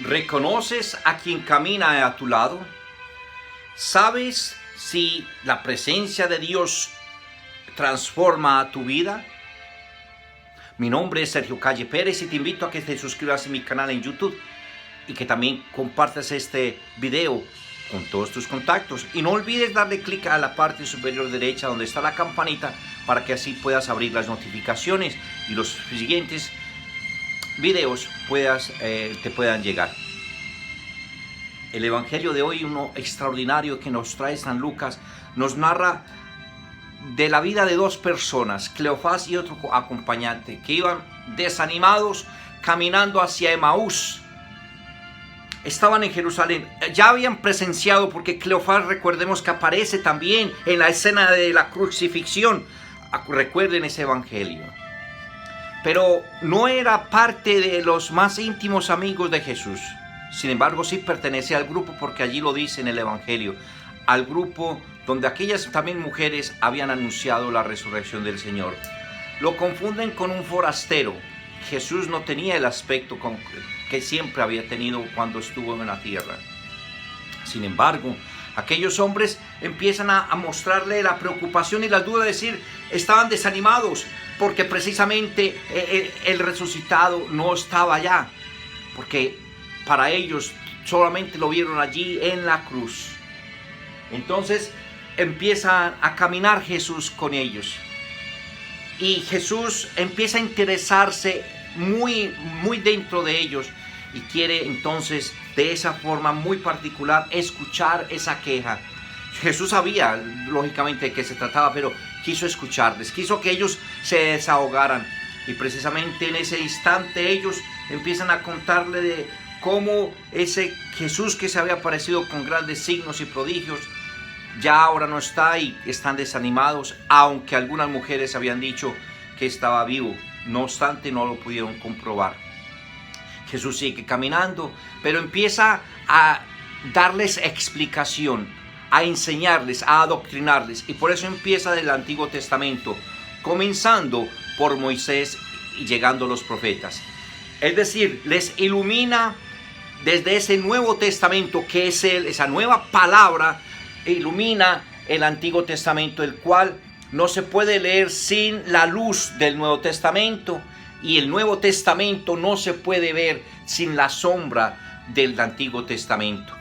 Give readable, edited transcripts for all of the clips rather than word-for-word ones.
¿Reconoces a quien camina a tu lado? ¿Sabes si la presencia de Dios transforma a tu vida? Mi nombre es Sergio Calle Pérez y te invito a que te suscribas a mi canal en YouTube y que también compartas este video con todos tus contactos. Y no olvides darle clic a la parte superior derecha donde está la campanita para que así puedas abrir las notificaciones y los siguientes videos te puedan llegar. El evangelio de hoy, uno extraordinario que nos trae San Lucas, nos narra de la vida de dos personas, Cleofás y otro acompañante, que iban desanimados caminando hacia Emaús. Estaban en Jerusalén, ya habían presenciado, porque Cleofás, recordemos que aparece también en la escena de la crucifixión. Recuerden ese evangelio. Pero no era parte de los más íntimos amigos de Jesús. Sin embargo, sí pertenece al grupo, porque allí lo dice en el evangelio, al grupo donde aquellas también mujeres habían anunciado la resurrección del Señor. Lo confunden con un forastero. Jesús no tenía el aspecto que siempre había tenido cuando estuvo en la tierra. Sin embargo, aquellos hombres empiezan a mostrarle la preocupación y la duda, de decir, estaban desanimados porque precisamente el resucitado no estaba allá, porque para ellos solamente lo vieron allí en la cruz. Entonces empieza a caminar Jesús con ellos y Jesús empieza a interesarse muy dentro de ellos y quiere entonces de esa forma muy particular escuchar esa queja. Jesús sabía lógicamente de qué se trataba, pero quiso escucharles, quiso que ellos se desahogaran, y precisamente en ese instante ellos empiezan a contarle de cómo ese Jesús que se había aparecido con grandes signos y prodigios ya ahora no está, y están desanimados, aunque algunas mujeres habían dicho que estaba vivo. No obstante, no lo pudieron comprobar. Jesús sigue caminando, pero empieza a darles explicación, a enseñarles, a adoctrinarles, y por eso empieza del Antiguo Testamento, comenzando por Moisés y llegando a los profetas. Es decir, les ilumina desde ese Nuevo Testamento, que es esa nueva palabra, ilumina el Antiguo Testamento, el cual no se puede leer sin la luz del Nuevo Testamento, y el Nuevo Testamento no se puede ver sin la sombra del Antiguo Testamento.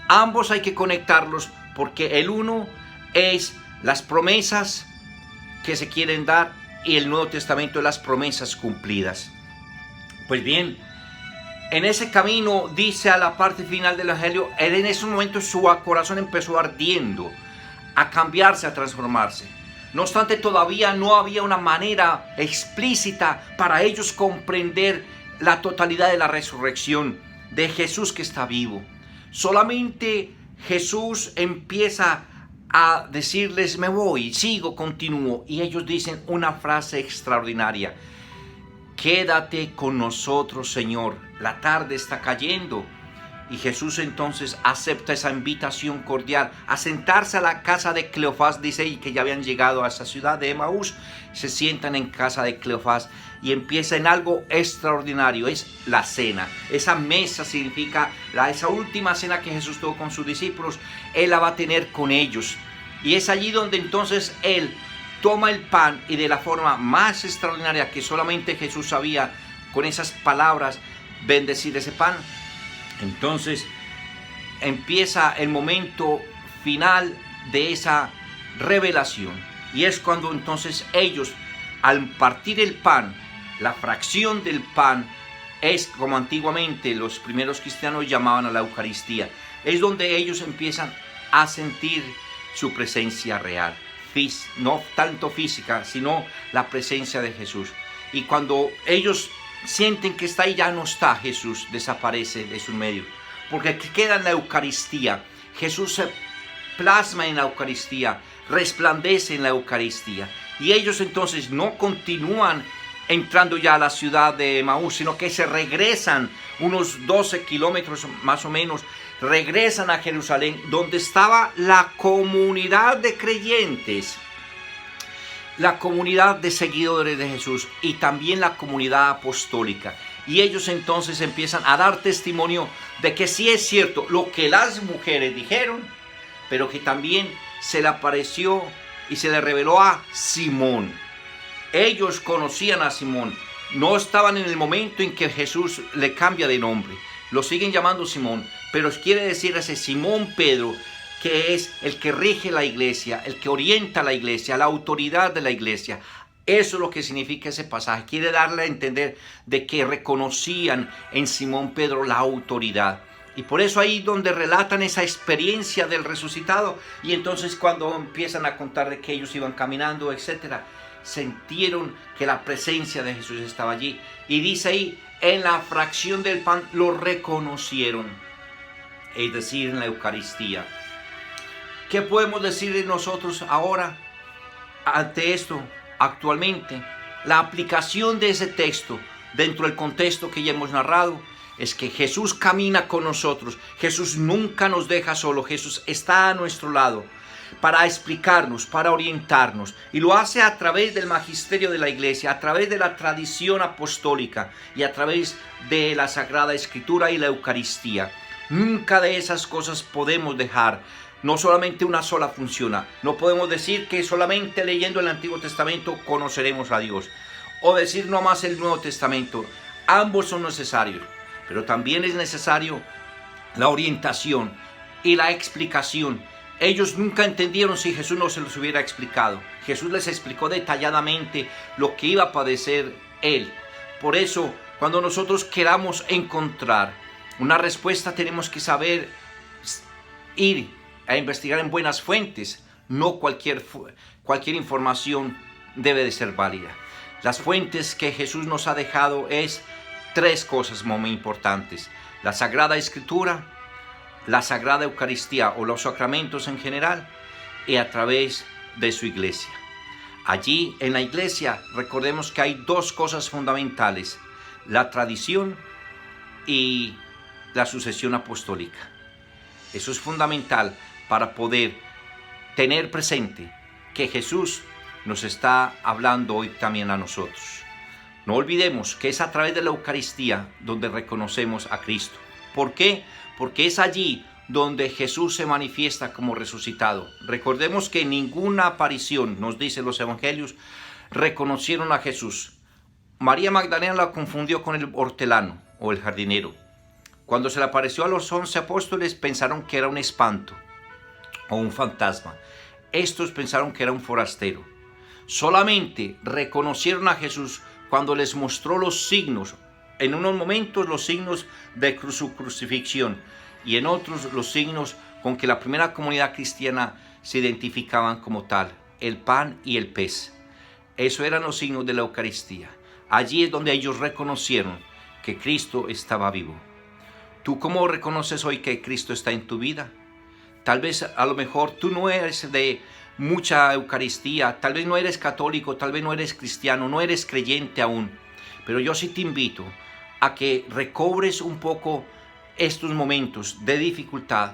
Ambos hay que conectarlos, porque el uno es las promesas que se quieren dar y el Nuevo Testamento es las promesas cumplidas. Pues bien, en ese camino, dice a la parte final del evangelio, él en ese momento su corazón empezó ardiendo, a cambiarse, a transformarse. No obstante, todavía no había una manera explícita para ellos comprender la totalidad de la resurrección de Jesús que está vivo. Solamente Jesús empieza a decirles, me voy, sigo, continúo. Y ellos dicen una frase extraordinaria: quédate con nosotros, Señor, la tarde está cayendo. Y Jesús entonces acepta esa invitación cordial a sentarse a la casa de Cleofás, dice, y que ya habían llegado a esa ciudad de Emaús. Se sientan en casa de Cleofás y empieza en algo extraordinario, es la cena. Esa mesa significa esa última cena que Jesús tuvo con sus discípulos, Él la va a tener con ellos. Y es allí donde entonces Él toma el pan y de la forma más extraordinaria que solamente Jesús sabía, con esas palabras, bendecir ese pan. Entonces empieza el momento final de esa revelación, y es cuando entonces ellos, al partir el pan, la fracción del pan es como antiguamente los primeros cristianos llamaban a la Eucaristía. Es donde ellos empiezan a sentir su presencia real, no tanto física, sino la presencia de Jesús. Y cuando ellos sienten que está ahí, ya no está Jesús, desaparece de su medio, porque queda en la Eucaristía. Jesús se plasma en la Eucaristía, resplandece en la Eucaristía, y ellos entonces no continúan entrando ya a la ciudad de Emaús, sino que se regresan unos 12 kilómetros más o menos, regresan a Jerusalén, donde estaba la comunidad de creyentes, la comunidad de seguidores de Jesús y también la comunidad apostólica. Y ellos entonces empiezan a dar testimonio de que sí es cierto lo que las mujeres dijeron, pero que también se le apareció y se le reveló a Simón. Ellos conocían a Simón, no estaban en el momento en que Jesús le cambia de nombre, lo siguen llamando Simón, pero quiere decir ese Simón Pedro, que es el que rige la iglesia, el que orienta la iglesia, la autoridad de la iglesia. Eso es lo que significa ese pasaje. Quiere darle a entender de que reconocían en Simón Pedro la autoridad. Y por eso ahí donde relatan esa experiencia del resucitado. Y entonces cuando empiezan a contar de que ellos iban caminando, etcétera, sintieron que la presencia de Jesús estaba allí. Y dice ahí, en la fracción del pan lo reconocieron. Es decir, en la Eucaristía. ¿Qué podemos decir de nosotros ahora ante esto? Actualmente, la aplicación de ese texto dentro del contexto que ya hemos narrado es que Jesús camina con nosotros. Jesús nunca nos deja solo. Jesús está a nuestro lado para explicarnos, para orientarnos. Y lo hace a través del magisterio de la iglesia, a través de la tradición apostólica y a través de la Sagrada Escritura y la Eucaristía. Nunca de esas cosas podemos dejar. No solamente una sola funciona. No podemos decir que solamente leyendo el Antiguo Testamento conoceremos a Dios. O decir no más el Nuevo Testamento. Ambos son necesarios. Pero también es necesario la orientación y la explicación. Ellos nunca entendieron si Jesús no se los hubiera explicado. Jesús les explicó detalladamente lo que iba a padecer Él. Por eso, cuando nosotros queramos encontrar una respuesta, tenemos que saber ir a investigar en buenas fuentes. No cualquier información debe de ser válida. Las fuentes que Jesús nos ha dejado es 3 cosas muy importantes: la Sagrada Escritura, la Sagrada Eucaristía o los sacramentos en general, y a través de su iglesia. Allí en la iglesia recordemos que hay 2 cosas fundamentales: la tradición y la sucesión apostólica. Eso es fundamental para poder tener presente que Jesús nos está hablando hoy también a nosotros. No olvidemos que es a través de la Eucaristía donde reconocemos a Cristo. ¿Por qué? Porque es allí donde Jesús se manifiesta como resucitado. Recordemos que en ninguna aparición, nos dicen los evangelios, reconocieron a Jesús. María Magdalena la confundió con el hortelano o el jardinero. Cuando se le apareció a los 11 apóstoles, pensaron que era un espanto o un fantasma. Estos pensaron que era un forastero. Solamente reconocieron a Jesús cuando les mostró los signos. En unos momentos los signos de su crucifixión y en otros los signos con que la primera comunidad cristiana se identificaban como tal: el pan y el pez. Eso eran los signos de la Eucaristía. Allí es donde ellos reconocieron que Cristo estaba vivo. ¿Tú cómo reconoces hoy que Cristo está en tu vida? Tal vez a lo mejor tú no eres de mucha Eucaristía, tal vez no eres católico, tal vez no eres cristiano, no eres creyente aún. Pero yo sí te invito a que recobres un poco estos momentos de dificultad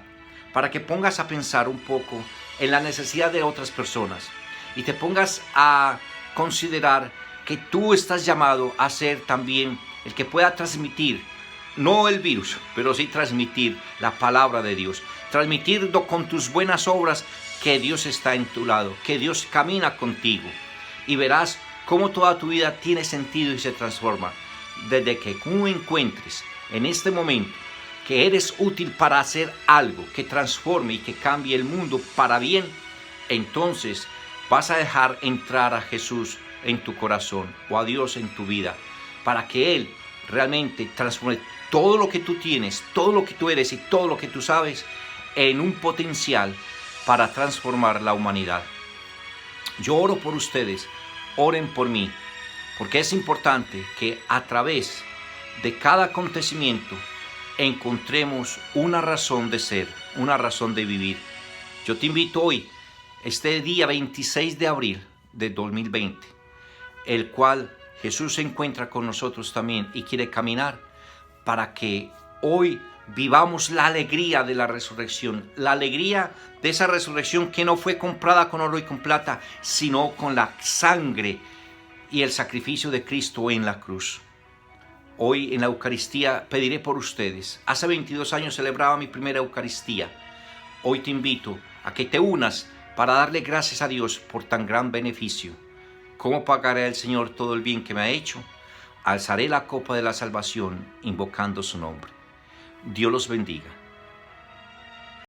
para que pongas a pensar un poco en la necesidad de otras personas y te pongas a considerar que tú estás llamado a ser también el que pueda transmitir, no el virus, pero sí transmitir la palabra de Dios, transmitirlo con tus buenas obras, que Dios está en tu lado, que Dios camina contigo, y verás cómo toda tu vida tiene sentido y se transforma. Desde que tú encuentres en este momento que eres útil para hacer algo que transforme y que cambie el mundo para bien, entonces vas a dejar entrar a Jesús en tu corazón o a Dios en tu vida, para que Él realmente transforme todo lo que tú tienes, todo lo que tú eres y todo lo que tú sabes en un potencial para transformar la humanidad. Yo oro por ustedes, oren por mí, porque es importante que a través de cada acontecimiento encontremos una razón de ser, una razón de vivir. Yo te invito hoy, este día 26 de abril de 2020, el cual Jesús se encuentra con nosotros también y quiere caminar, para que hoy vivamos la alegría de la resurrección, la alegría de esa resurrección que no fue comprada con oro y con plata, sino con la sangre y el sacrificio de Cristo en la cruz. Hoy en la Eucaristía pediré por ustedes. Hace 22 años celebraba mi primera Eucaristía. Hoy te invito a que te unas para darle gracias a Dios por tan gran beneficio. ¿Cómo pagaré al Señor todo el bien que me ha hecho? Alzaré la copa de la salvación invocando su nombre. Dios los bendiga.